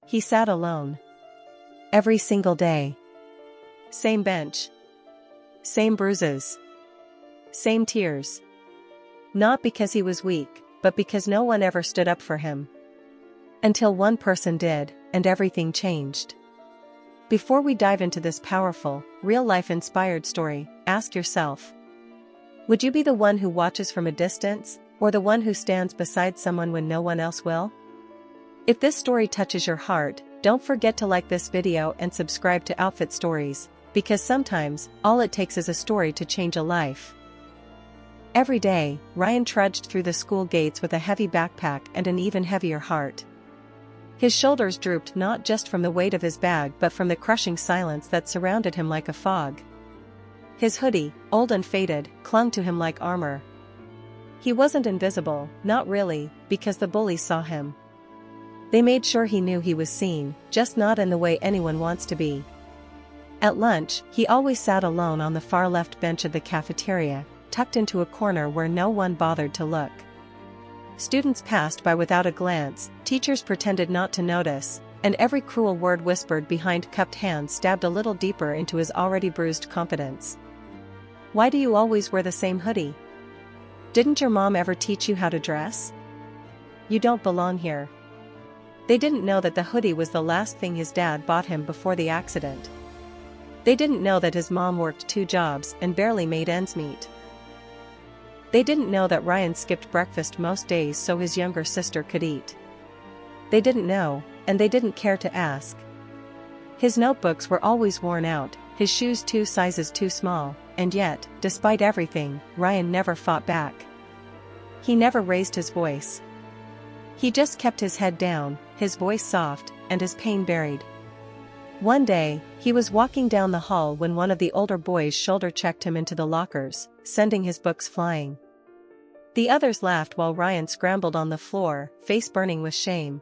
He sat alone. Every single day. Same bench. Same bruises. Same tears. Not because he was weak, but because no one ever stood up for him. Until one person did, and everything changed. Before we dive into this powerful, real-life inspired story, ask yourself. Would you be the one who watches from a distance, or the one who stands beside someone when no one else will? If this story touches your heart, don't forget to like this video and subscribe to Outfit Stories, because sometimes, all it takes is a story to change a life. Every day, Ryan trudged through the school gates with a heavy backpack and an even heavier heart. His shoulders drooped not just from the weight of his bag but from the crushing silence that surrounded him like a fog. His hoodie, old and faded, clung to him like armor. He wasn't invisible, not really, because the bullies saw him. They made sure he knew he was seen, just not in the way anyone wants to be. At lunch, he always sat alone on the far left bench of the cafeteria, tucked into a corner where no one bothered to look. Students passed by without a glance, teachers pretended not to notice, and every cruel word whispered behind cupped hands stabbed a little deeper into his already bruised confidence. Why do you always wear the same hoodie? Didn't your mom ever teach you how to dress? You don't belong here. They didn't know that the hoodie was the last thing his dad bought him before the accident. They didn't know that his mom worked 2 jobs and barely made ends meet. They didn't know that Ryan skipped breakfast most days so his younger sister could eat. They didn't know, and they didn't care to ask. His notebooks were always worn out, his shoes 2 sizes too small, and yet, despite everything, Ryan never fought back. He never raised his voice. He just kept his head down, his voice soft, and his pain buried. One day, he was walking down the hall when one of the older boys shoulder-checked him into the lockers, sending his books flying. The others laughed while Ryan scrambled on the floor, face burning with shame.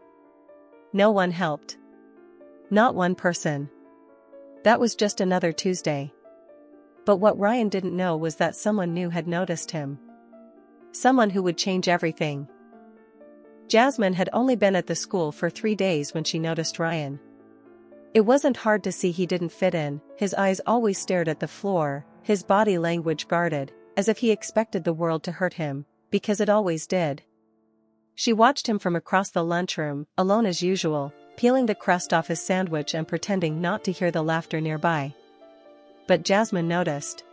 No one helped. Not one person. That was just another Tuesday. But what Ryan didn't know was that someone new had noticed him. Someone who would change everything. Jasmine had only been at the school for 3 days when she noticed Ryan. It wasn't hard to see he didn't fit in, his eyes always stared at the floor, his body language guarded, as if he expected the world to hurt him, because it always did. She watched him from across the lunchroom, alone as usual, peeling the crust off his sandwich and pretending not to hear the laughter nearby. But Jasmine noticed.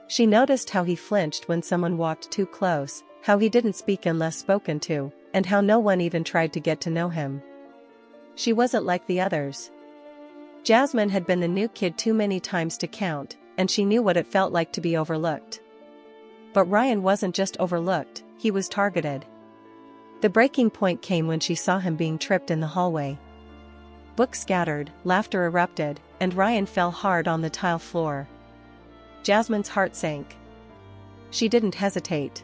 She noticed how he flinched when someone walked too close, how he didn't speak unless spoken to, and how no one even tried to get to know him. She wasn't like the others. Jasmine had been the new kid too many times to count, and she knew what it felt like to be overlooked. But Ryan wasn't just overlooked, he was targeted. The breaking point came when she saw him being tripped in the hallway. Books scattered, laughter erupted, and Ryan fell hard on the tile floor. Jasmine's heart sank. She didn't hesitate.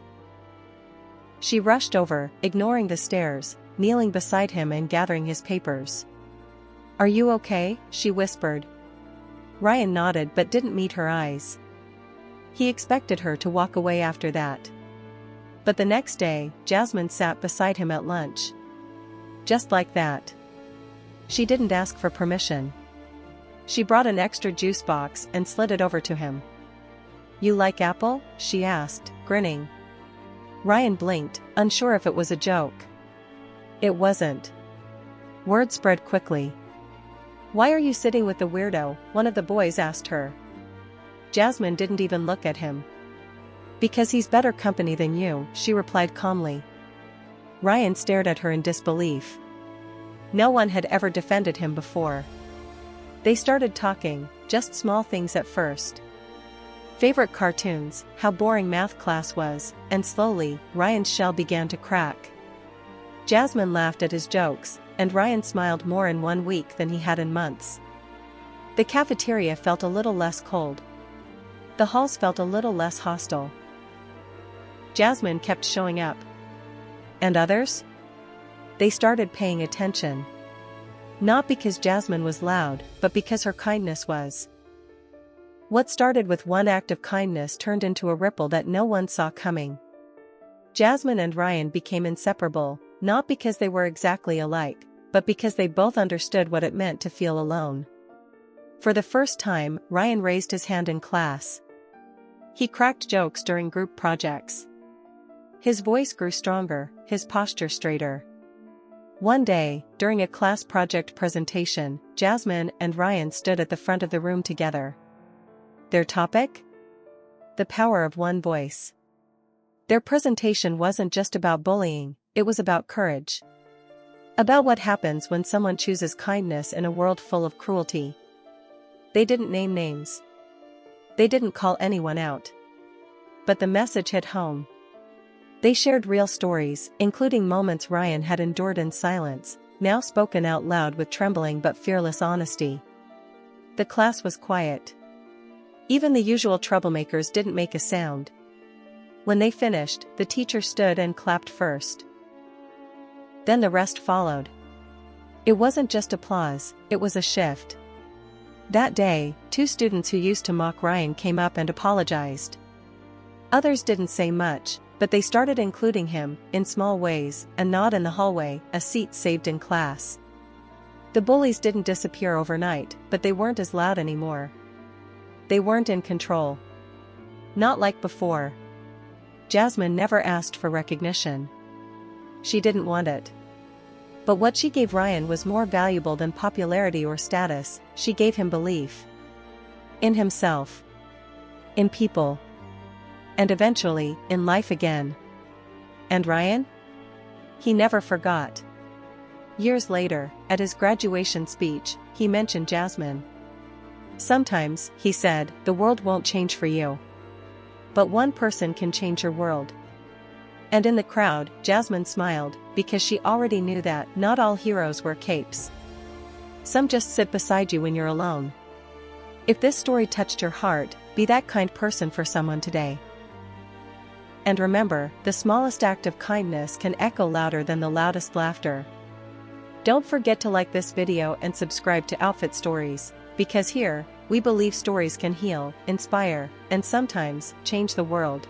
She rushed over, ignoring the stares, kneeling beside him and gathering his papers. "Are you okay?" she whispered. Ryan nodded but didn't meet her eyes. He expected her to walk away after that. But the next day, Jasmine sat beside him at lunch. Just like that. She didn't ask for permission. She brought an extra juice box and slid it over to him. "You like apple?" she asked, grinning. Ryan blinked, unsure if it was a joke. It wasn't. Word spread quickly. "Why are you sitting with the weirdo?" one of the boys asked her. Jasmine didn't even look at him. "Because he's better company than you," she replied calmly. Ryan stared at her in disbelief. No one had ever defended him before. They started talking, just small things at first. Favorite cartoons, how boring math class was, and slowly, Ryan's shell began to crack. Jasmine laughed at his jokes, and Ryan smiled more in 1 week than he had in months. The cafeteria felt a little less cold. The halls felt a little less hostile. Jasmine kept showing up. And others? They started paying attention. Not because Jasmine was loud, but because her kindness was. What started with one act of kindness turned into a ripple that no one saw coming. Jasmine and Ryan became inseparable, not because they were exactly alike, but because they both understood what it meant to feel alone. For the first time, Ryan raised his hand in class. He cracked jokes during group projects. His voice grew stronger, his posture straighter. One day, during a class project presentation, Jasmine and Ryan stood at the front of the room together. Their topic? The power of one voice. Their presentation wasn't just about bullying, it was about courage. About what happens when someone chooses kindness in a world full of cruelty. They didn't name names. They didn't call anyone out. But the message hit home. They shared real stories, including moments Ryan had endured in silence, now spoken out loud with trembling but fearless honesty. The class was quiet. Even the usual troublemakers didn't make a sound. When they finished, the teacher stood and clapped first. Then the rest followed. It wasn't just applause, it was a shift. That day, 2 students who used to mock Ryan came up and apologized. Others didn't say much, but they started including him, in small ways, a nod in the hallway, a seat saved in class. The bullies didn't disappear overnight, but they weren't as loud anymore. They weren't in control. Not like before. Jasmine never asked for recognition. She didn't want it. But what she gave Ryan was more valuable than popularity or status. She gave him belief. In himself. In people. And eventually, in life again. And Ryan? He never forgot. Years later, at his graduation speech, he mentioned Jasmine. Sometimes, he said, the world won't change for you. But one person can change your world. And in the crowd, Jasmine smiled, because she already knew that not all heroes wear capes. Some just sit beside you when you're alone. If this story touched your heart, be that kind person for someone today. And remember, the smallest act of kindness can echo louder than the loudest laughter. Don't forget to like this video and subscribe to Outfit Stories, because here, we believe stories can heal, inspire, and sometimes, change the world.